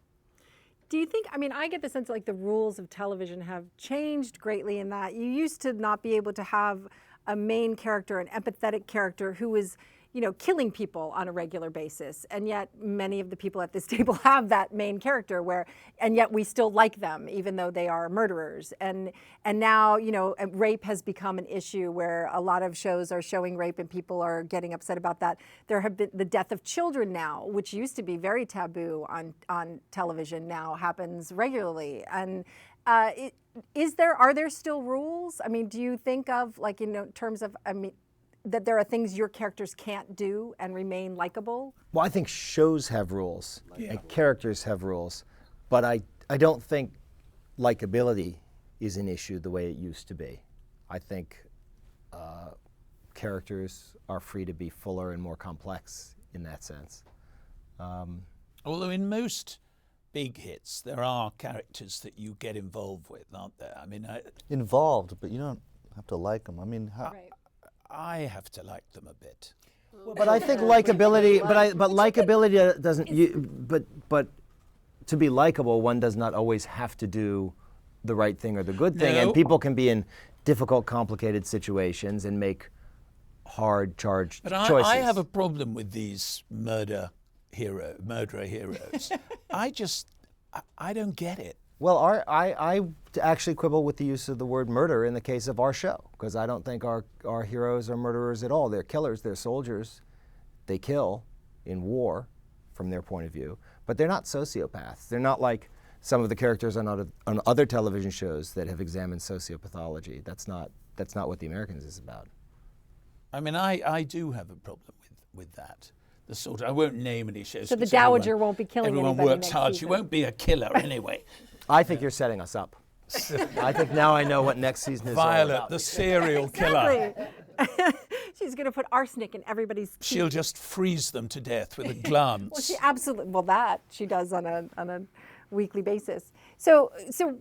Do you think, I mean, I get the sense like the rules of television have changed greatly in that you used to not be able to have a main character, an empathetic character who was, you know, killing people on a regular basis. And yet many of the people at this table have that main character and yet we still like them, even though they are murderers. And now, you know, rape has become an issue where a lot of shows are showing rape and people are getting upset about that. There have been the death of children now, which used to be very taboo on television, now happens regularly. And are there still rules? I mean, do you think of, like, in terms of, I mean, that there are things your characters can't do and remain likable? Well, I think shows have rules and characters have rules, but I don't think likability is an issue the way it used to be. I think characters are free to be fuller and more complex in that sense. Although in most big hits, there are characters that you get involved with, aren't there? I mean, Involved, but you don't have to like them. I mean, Right. I have to like them a bit. But I think likability, but likability doesn't. But to be likable, one does not always have to do the right thing or the good thing, No. and people can be in difficult, complicated situations and make hard, charged But choices. I have a problem with these murderer heroes. I don't get it. Well, I actually quibble with the use of the word murder in the case of our show, because I don't think our heroes are murderers at all. They're killers, they're soldiers. They kill in war from their point of view, but they're not sociopaths. They're not like some of the characters on other television shows that have examined sociopathology. That's not what The Americans is about. I mean, I do have a problem with that. The sort of, I won't name any shows. So the 'cause Dowager won't be killing everyone anybody works next hard. She season. won't be a killer anyway. I think you're setting us up. I think now I know what next season is all Violet, about. the serial killer. Exactly. She's going to put arsenic in everybody's teeth. She'll just freeze them to death with a glance. Well, she absolutely, well, that she does on a weekly basis. So,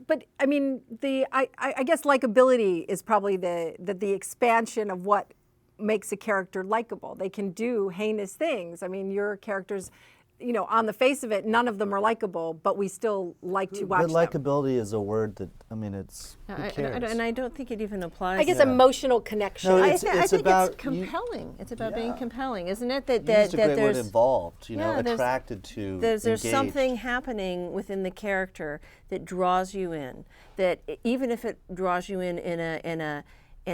but I mean, I guess likability is probably the expansion of what makes a character likable. They can do heinous things. I mean, your characters, you know, on the face of it, none of them are likable, but we still like to watch but them. likability is a word that, I mean, it's, who cares? And I don't think it even applies. I guess emotional connection. No, I it's think about it's compelling. It's about being Yeah. compelling, isn't it? That You used a great there's word, involved, you know, Yeah, there's- attracted to, there's engaged. something happening within the character that draws you in. That even if it draws you in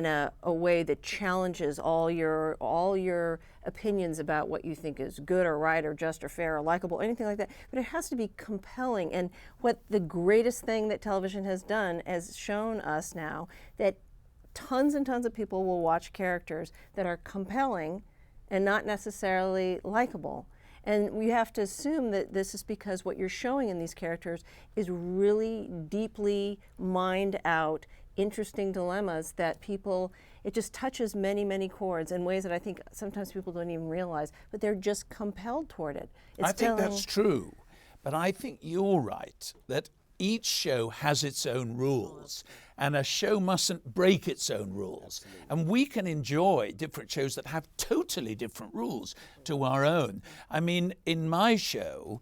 a way that challenges all your opinions about what you think is good or right or just or fair or likable, anything like that. But it has to be compelling. And what the greatest thing that television has done has shown us now that tons and tons of people will watch characters that are compelling and not necessarily likable. And we have to assume that this is because what you're showing in these characters is really deeply mined out, interesting dilemmas that people, it just touches many, many chords in ways that I think sometimes people don't even realize, but they're just compelled toward it. I think that's true. But I think you're right that each show has its own rules, and a show mustn't break its own rules. And we can enjoy different shows that have totally different rules to our own. I mean, in my show,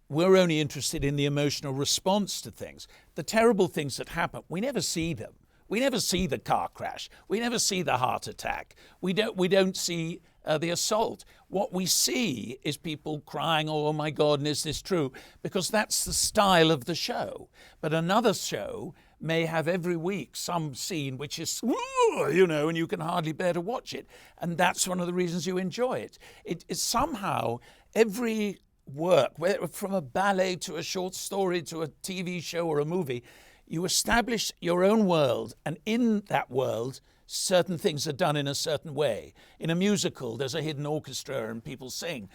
we're only interested in the emotional response to things. The terrible things that happen, we never see them. We never see the car crash. We never see the heart attack. We don't see the assault. What we see is people crying, oh my God, and is this true? Because that's the style of the show. But another show may have every week some scene which is, you know, and you can hardly bear to watch it. And that's one of the reasons you enjoy it. It's somehow every work, whether from a ballet to a short story to a TV show or a movie, you establish your own world, and in that world, certain things are done in a certain way. In a musical, there's a hidden orchestra and people sing.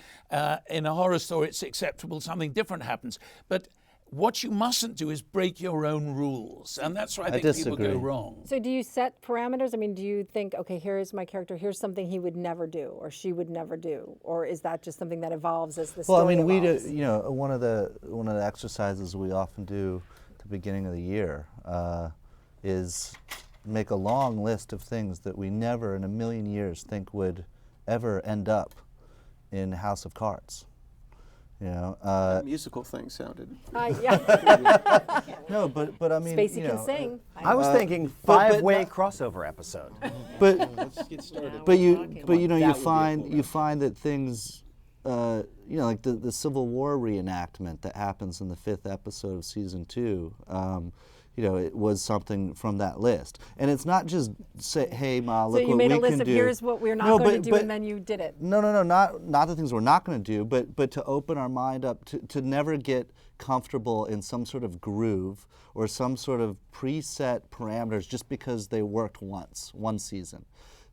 In a horror story, it's acceptable, something different happens. But what you mustn't do is break your own rules, and that's where I think people go disagree. wrong. So do you set parameters? I mean, do you think, okay, here's my character, here's something he would never do or she would never do, or is that just something that evolves as the story Well, I mean, we do. evolves? You know, one of the exercises we often do at the beginning of the year is make a long list of things that we never in a million years think would ever end up in House of Cards. You know, That musical thing sounded. Yeah. no, but I mean, Spacey you can know, sing. I was thinking but five-way not- crossover episode. but Let's get started. but you know, That would be a you find that things, you know, like the Civil War reenactment that happens in the 5th episode of season 2. You know, it was something from that list, and it's not just say, "Hey, Ma, So look you what made we a list can of do." here's what we're not No, going to do, but- and then you did it. No, not the things we're not going to do, but to open our mind up to never get comfortable in some sort of groove or some sort of preset parameters just because they worked one season.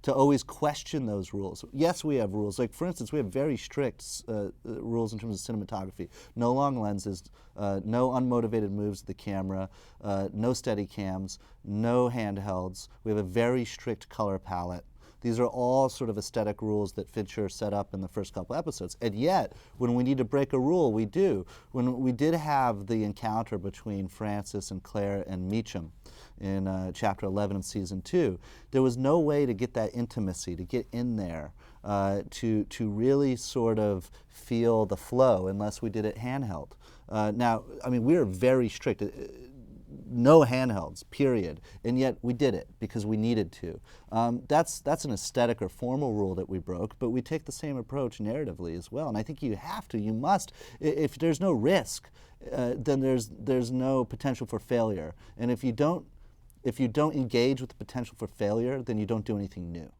To always question those rules. Yes, we have rules. Like, for instance, we have very strict rules in terms of cinematography. No long lenses, no unmotivated moves of the camera, no steady cams, no handhelds. We have a very strict color palette. These are all sort of aesthetic rules that Fincher set up in the first couple episodes. And yet, when we need to break a rule, we do. When we did have the encounter between Francis and Claire and Meacham in chapter 11 of season 2, there was no way to get that intimacy, to get in there, to really sort of feel the flow unless we did it handheld. Now, I mean, we are very strict. No handhelds, period. And yet we did it because we needed to. That's an aesthetic or formal rule that we broke, but we take the same approach narratively as well. And I think you have to, you must. If there's no risk, then there's no potential for failure. And if you don't engage with the potential for failure, then you don't do anything new.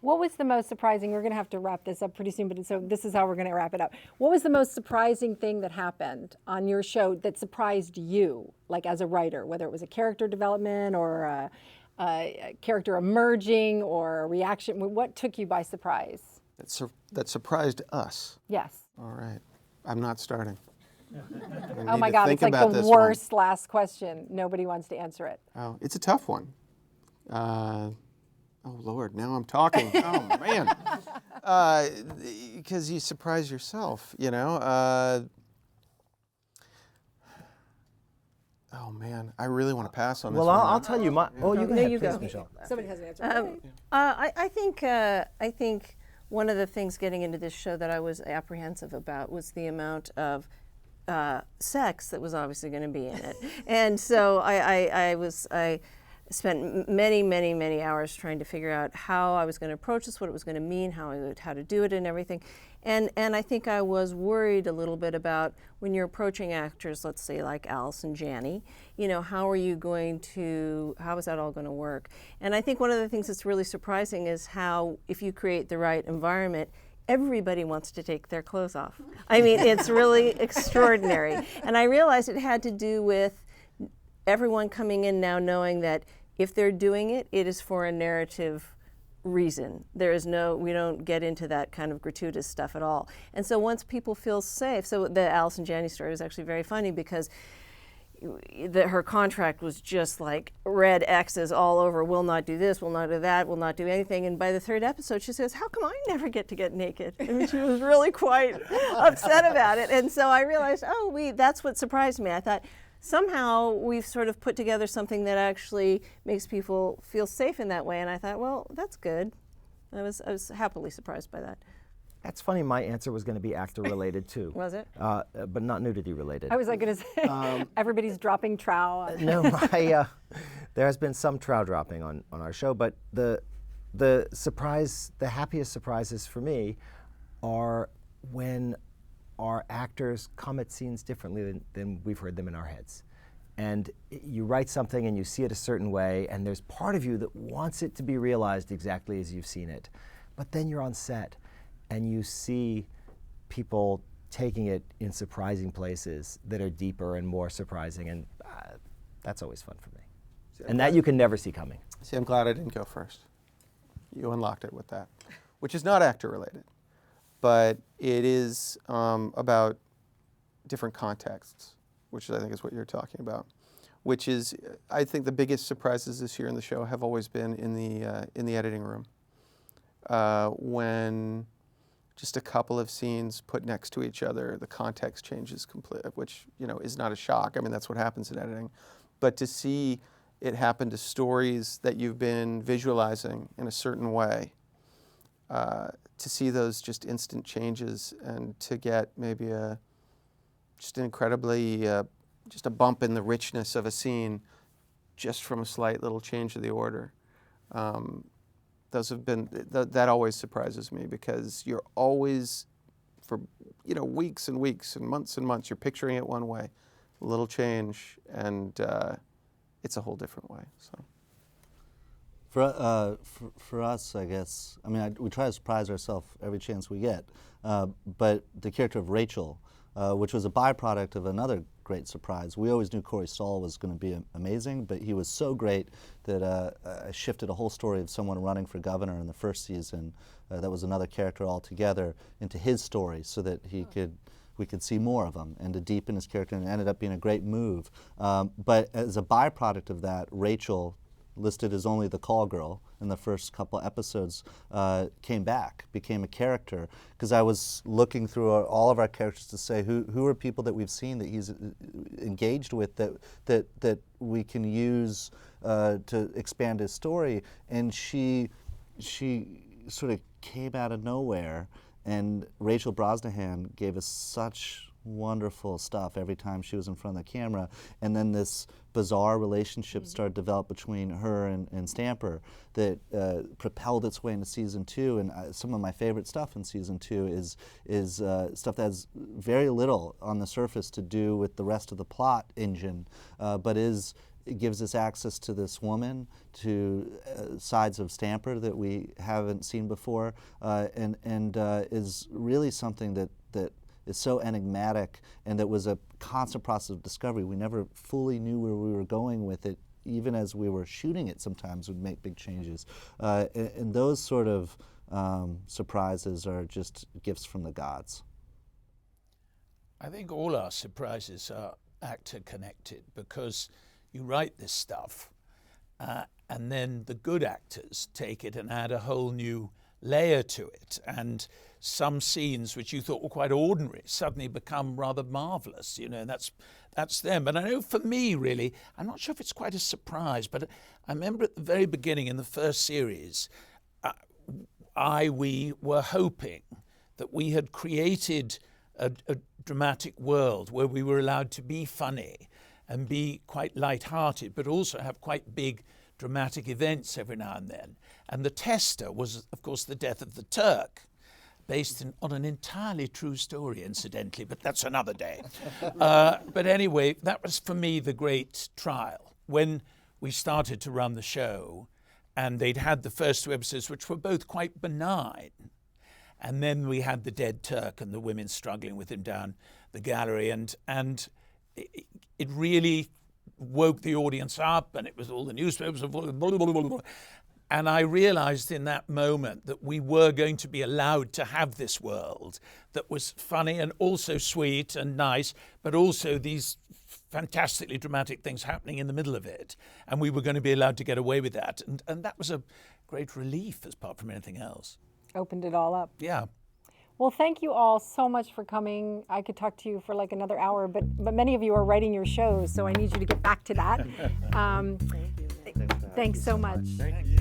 What was the most surprising? We're going to have to wrap this up pretty soon, but so this is how we're going to wrap it up. What was the most surprising thing that happened on your show that surprised you, like as a writer, whether it was a character development or a character emerging or a reaction? What took you by surprise? That surprised us. Yes. All right. I'm not starting. Oh my God, it's like the worst last question. Nobody wants to answer it. Oh, it's a tough one. Oh, Lord, now I'm talking. Oh, man. Because you surprise yourself, you know. Oh, man, I really want to pass on this Well, one. I'll tell you my. Oh, you go ahead, you please, go. Michelle. Somebody has an answer. I think one of the things getting into this show that I was apprehensive about was the amount of sex that was obviously going to be in it, and so I spent many hours trying to figure out how I was going to approach this, what it was going to mean, how to do it, and everything. And I think I was worried a little bit about when you're approaching actors, let's say like Alice and Janney, you know, how is that all going to work? And I think one of the things that's really surprising is how, if you create the right environment, everybody wants to take their clothes off. I mean, it's really extraordinary. And I realized it had to do with everyone coming in now knowing that if they're doing it, it is for a narrative reason. We don't get into that kind of gratuitous stuff at all. And so once people feel safe, so the Alice and Janney story was actually very funny because her contract was just like red X's all over, will not do this, will not do that, will not do anything. And by the 3rd episode, she says, how come I never get to get naked? I mean, she was really quite upset about it. And so I realized, that's what surprised me. I thought, somehow we've sort of put together something that actually makes people feel safe in that way. And I thought, well, that's good. I was happily surprised by that. That's funny. My answer was going to be actor related too. Was it? But not nudity related. I was like going to say, everybody's dropping trowel. No, there has been some trowel dropping on our show, but the happiest surprises for me are when our actors come at scenes differently than we've heard them in our heads. And you write something and you see it a certain way, and there's part of you that wants it to be realized exactly as you've seen it. But then you're on set and you see people taking it in surprising places that are deeper and more surprising, and that's always fun for me. And that you can never see coming. See, I'm glad I didn't go first. You unlocked it with that, which is not actor related, but it is about different contexts. which I think is what you're talking about, which is, I think the biggest surprises this year in the show have always been in the editing room. When just a couple of scenes put next to each other, the context changes completely, which, you know, is not a shock. I mean, that's what happens in editing. But to see it happen to stories that you've been visualizing in a certain way, to see those just instant changes and to get maybe just an incredibly, just a bump in the richness of a scene just from a slight little change of the order. Those have been, that always surprises me, because you're always, for, you know, weeks and weeks and months, you're picturing it one way, a little change, and it's a whole different way. So. For us, I guess, I mean, we try to surprise ourselves every chance we get, but the character of Rachel, which was a byproduct of another great surprise. We always knew Corey Stoll was going to be amazing, but he was so great that I shifted a whole story of someone running for governor in the first season, that was another character altogether, into his story, so that we could see more of him and to deepen his character, and it ended up being a great move. But as a byproduct of that, Rachel, listed as only the call girl in the first couple episodes, came back, became a character, because I was looking through all of our characters to say who are people that we've seen that he's engaged with that we can use to expand his story, and she sort of came out of nowhere, and Rachel Brosnahan gave us such wonderful stuff every time she was in front of the camera, and then this bizarre relationship started to develop between her and Stamper that propelled its way into season 2. And some of my favorite stuff in season 2 is stuff that has very little on the surface to do with the rest of the plot engine, but it gives us access to this woman, to sides of Stamper that we haven't seen before, and is really something that is so enigmatic, and that was a constant process of discovery. We never fully knew where we were going with it. Even as we were shooting it, sometimes we'd make big changes. And those sort of surprises are just gifts from the gods. I think all our surprises are actor connected, because you write this stuff and then the good actors take it and add a whole new layer to it, and some scenes which you thought were quite ordinary suddenly become rather marvelous, you know, and that's them. But I know for me, really, I'm not sure if it's quite a surprise, but I remember at the very beginning in the first series, we were hoping that we had created a dramatic world where we were allowed to be funny and be quite light-hearted, but also have quite big dramatic events every now and then. And the tester was, of course, the death of the Turk, based on an entirely true story, incidentally, but that's another day. But anyway, that was for me the great trial. When we started to run the show, and they'd had the first 2 episodes, which were both quite benign, and then we had the dead Turk and the women struggling with him down the gallery, and it really woke the audience up, and it was all the newspapers, blah, blah, blah, blah, blah. And I realized in that moment that we were going to be allowed to have this world that was funny and also sweet and nice, but also these fantastically dramatic things happening in the middle of it. And we were going to be allowed to get away with that. And that was a great relief, apart from anything else. Opened it all up. Yeah. Well, thank you all so much for coming. I could talk to you for like another hour, but many of you are writing your shows, so I need you to get back to that. Thank you. Thanks so much. Thank you.